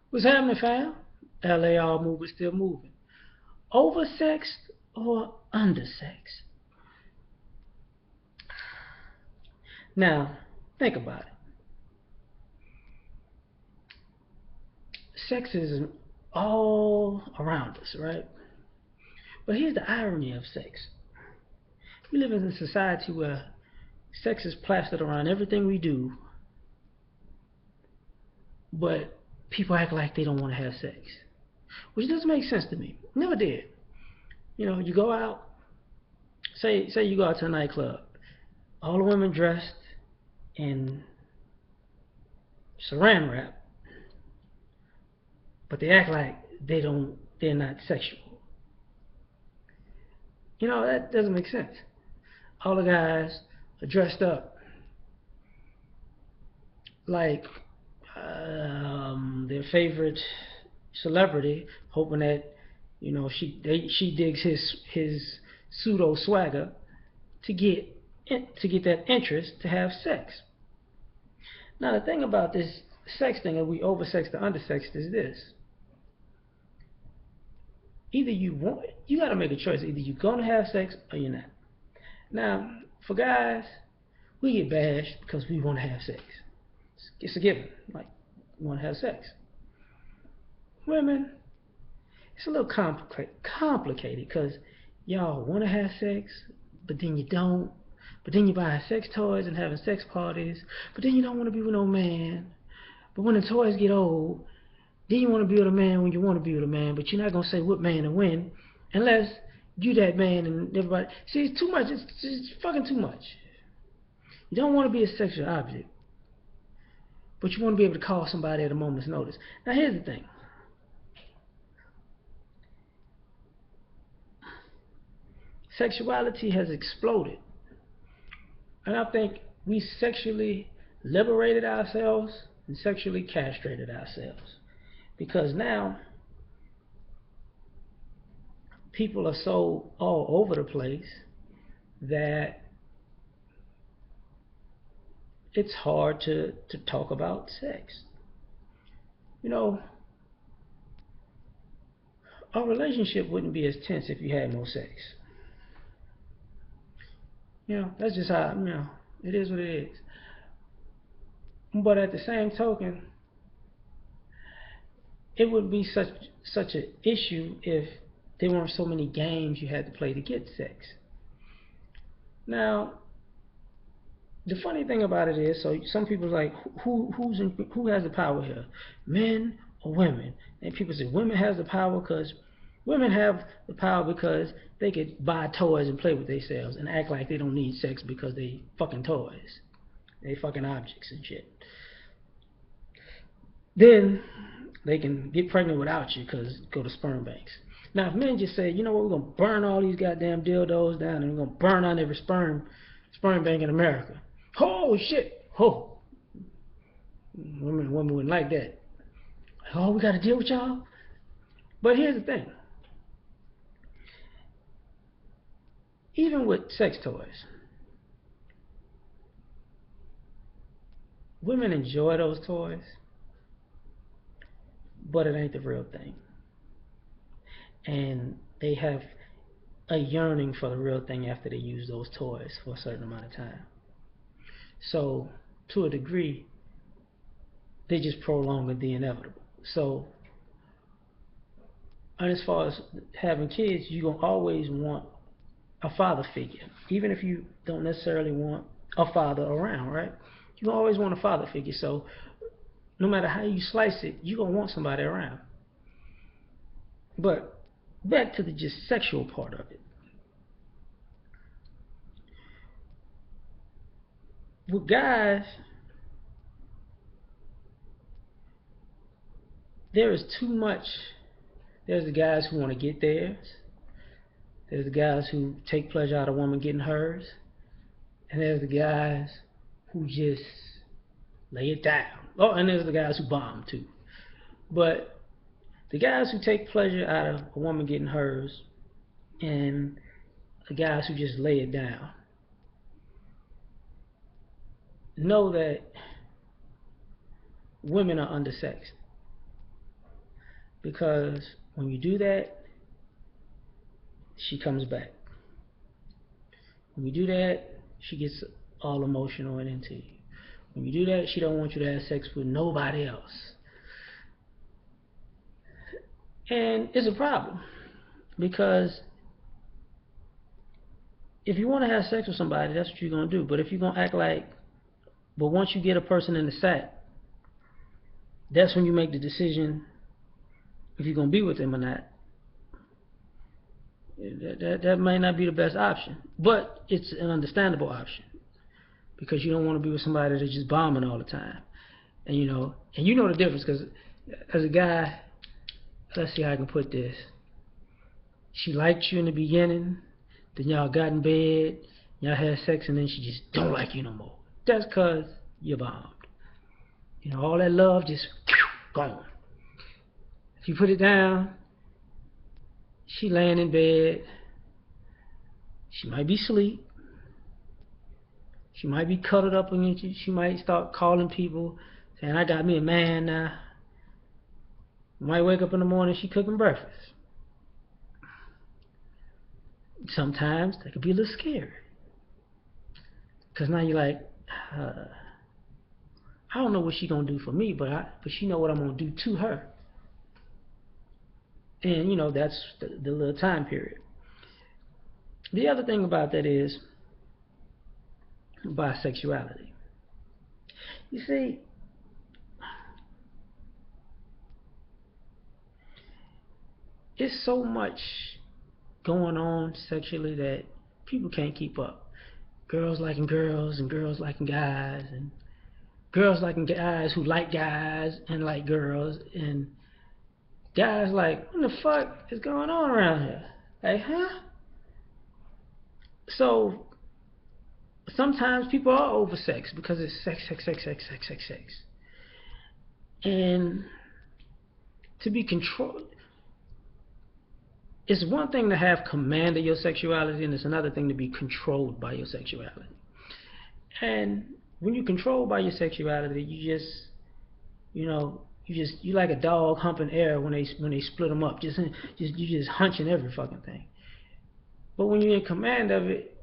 What's happening, fam? L.A.R. movement still moving. Oversexed or undersexed? Now, think about it. Sex is all around us, right? But here's the irony of sex. We live in a society where sex is plastered around everything we do, but people act like they don't want to have sex, which doesn't make sense to me. Never did. You go out, say you go out to a nightclub, all the women dressed in saran wrap, but they act like they're not sexual. That doesn't make sense. All the guys are dressed up like their favorite celebrity, hoping that she digs his pseudo swagger to get that interest to have sex. Now the thing about this sex thing, and we oversexed or undersexed, is this: either you got to make a choice. Either you're gonna have sex or you're not. Now, for guys, we get bashed because we want to have sex. It's a given. Like, we want to have sex. Women, it's a little complicated because y'all want to have sex, but then you don't. But then you buy sex toys and having sex parties. But then you don't want to be with no man. But when the toys get old, then you want to be with a man when you want to be with a man. But you're not gonna say what man to win, unless you that man and everybody. See, it's too much. It's fucking too much. You don't want to be a sexual object, but you want to be able to call somebody at a moment's notice. Now here's the thing. Sexuality has exploded. And I think we sexually liberated ourselves and sexually castrated ourselves. Because now people are so all over the place that it's hard to talk about sex. You know, our relationship wouldn't be as tense if you had no sex. That's just how, it is what it is. But at the same token, it would be such an issue if there weren't so many games you had to play to get sex. Now, the funny thing about it is, so some people are like, who has the power here, men or women? And people say women has the power because women have the power because they could buy toys and play with themselves and act like they don't need sex because they fucking toys, they fucking objects and shit. Then they can get pregnant without you because go to sperm banks. Now, if men just say, you know what, we're gonna burn all these goddamn dildos down and we're gonna burn out every sperm bank in America. Oh shit! Oh, women wouldn't like that. Oh, we gotta deal with y'all. But here's the thing: even with sex toys, women enjoy those toys, but it ain't the real thing. And they have a yearning for the real thing after they use those toys for a certain amount of time. So, to a degree, they just prolong the inevitable. So, and as far as having kids, you're gonna always want a father figure, even if you don't necessarily want a father around, right? You always want a father figure. So, no matter how you slice it, you're gonna want somebody around. But back to the just sexual part of it. With guys, there is too much. There's the guys who want to get theirs. There's the guys who take pleasure out of a woman getting hers. And there's the guys who just lay it down. Oh, and there's the guys who bomb too. But the guys who take pleasure out of a woman getting hers and the guys who just lay it down know that women are undersexed. because when you do that, she comes back. When you do that, she gets all emotional and into you. When you do that, she don't want you to have sex with nobody else. And it's a problem because if you want to have sex with somebody, that's what you're going to do. But if you're going to act like, but once you get a person in the sack, that's when you make the decision if you're going to be with them or not. That might not be the best option, but it's an understandable option because you don't want to be with somebody that's just bombing all the time. And you know the difference because as a guy, let's see how I can put this. She liked you in the beginning, then y'all got in bed, y'all had sex, and then she just don't like you no more. That's because you bombed. You know, all that love just gone. If you put it down, she laying in bed, she might be asleep, she might be cuddled up against you, she might start calling people, saying, I got me a man now. Might wake up in the morning, she cooking breakfast. Sometimes that could be a little scary. Because now you're like, I don't know what she gonna do for me, but she know what I'm gonna do to her. And you know, that's the little time period. The other thing about that is bisexuality. You see, it's so much going on sexually that people can't keep up. Girls liking girls and girls liking guys and girls liking guys who like guys and like girls and guys like, what the fuck is going on around here? Like, huh? So sometimes people are oversexed because it's sex. And to be controlled, it's one thing to have command of your sexuality, and it's another thing to be controlled by your sexuality. And when you're controlled by your sexuality, you like a dog humping air when they split them up. You just hunching every fucking thing. But when you're in command of it,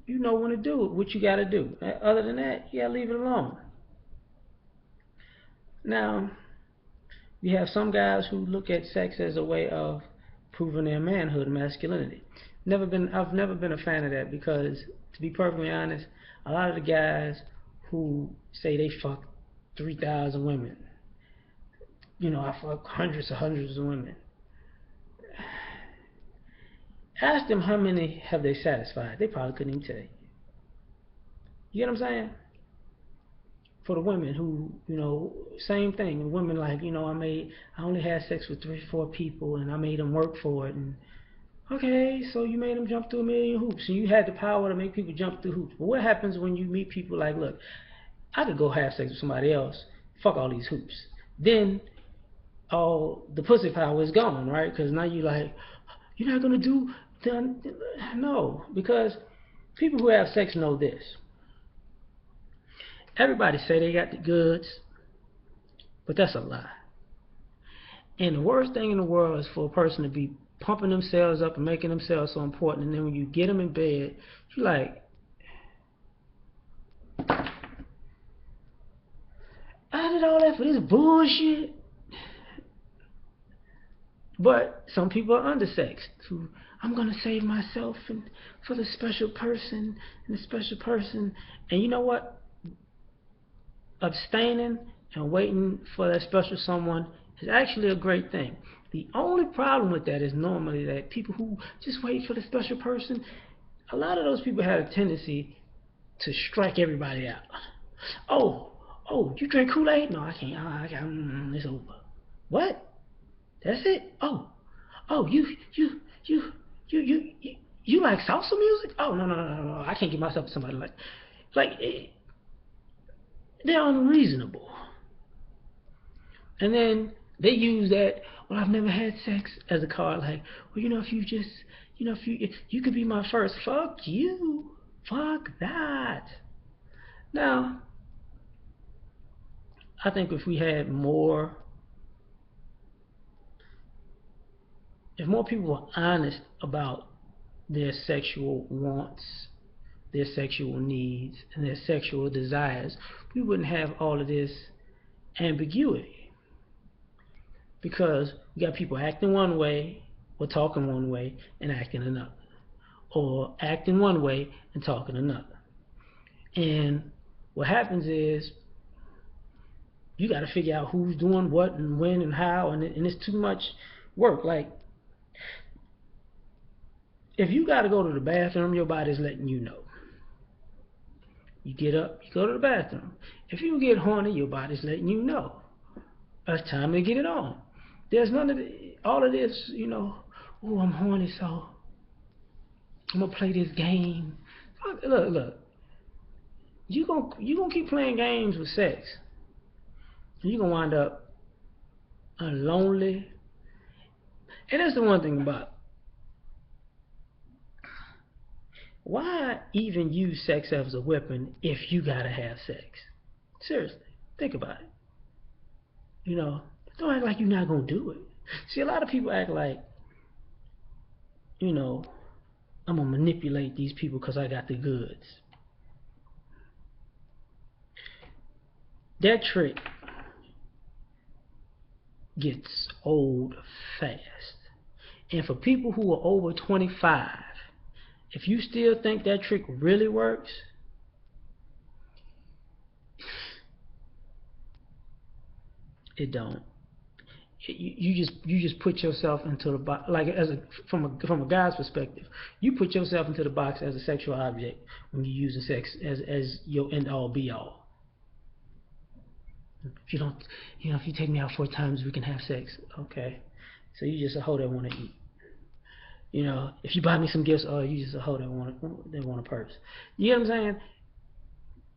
you know when to do it, what you got to do. Other than that, you got to leave it alone. Now, you have some guys who look at sex as a way of proving their manhood and masculinity. I've never been a fan of that because, to be perfectly honest, a lot of the guys who say they fuck 3,000 women, I fuck hundreds of women. Ask them how many have they satisfied. They probably couldn't even tell you. You get what I'm saying? For the women who, same thing. And women like, I only had sex with 3-4 people and I made them work for it. And okay, so you made them jump through a million hoops and you had the power to make people jump through hoops. But what happens when you meet people like, look, I could go have sex with somebody else, fuck all these hoops. Then all the pussy power is gone, right? Because now you're like, you're not going to do, no. Because people who have sex know this. Everybody say they got the goods, but that's a lie. And the worst thing in the world is for a person to be pumping themselves up and making themselves so important, and then when you get them in bed, you're like, I did all that for this bullshit. But some people are undersexed. Who I'm gonna save myself and for the special person and the special person. And you know what? Abstaining and waiting for that special someone is actually a great thing. The only problem with that is normally that people who just wait for the special person, a lot of those people have a tendency to strike everybody out. Oh, you drink Kool-Aid? No, I can't. It's over. What? That's it? Oh, you like salsa music? Oh, no. I can't get myself to somebody they're unreasonable. And then they use that, well, I've never had sex as a card. Like, well, if you could be my first. Fuck you. Fuck that. Now, I think if we had more if more people were honest about their sexual wants, their sexual needs, and their sexual desires, we wouldn't have all of this ambiguity. Because we got people acting one way, or talking one way, and acting another. Or acting one way and talking another. And what happens is you got to figure out who's doing what and when and how, and it's too much work. Like, if you got to go to the bathroom, your body's letting you know. You get up, you go to the bathroom. If you get horny, your body's letting you know. It's time to get it on. There's none of all of this, oh, I'm horny, so I'm going to play this game. Look. You gonna keep playing games with sex. You're going to wind up lonely. And that's the one thing about, why even use sex as a weapon if you gotta have sex? Seriously, think about it. Don't act like you're not gonna do it. See, a lot of people act like, I'm gonna manipulate these people because I got the goods. That trick gets old fast. And for people who are over 25, if you still think that trick really works, it don't. You just put yourself into the box, like from a guy's perspective, you put yourself into the box as a sexual object when you're using sex as your end all be all. If you don't, if you take me out 4 times, we can have sex. Okay, so you just a hoe that want to eat. If you buy me some gifts, you just a hoe that want a purse. You know what I'm saying?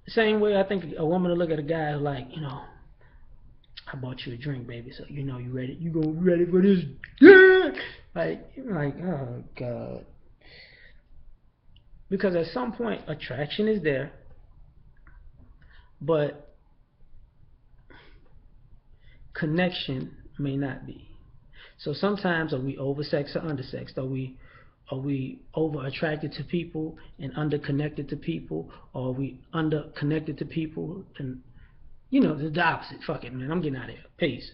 Same way I think a woman will look at a guy like, I bought you a drink, baby, so you ready. You gonna be ready for this? Yeah! Like, oh God. Because at some point, attraction is there, but connection may not be. So sometimes, are we oversexed or undersexed? Are we over attracted to people and under connected to people? Or are we under connected to people and the opposite? Fuck it, man. I'm getting out of here. Peace.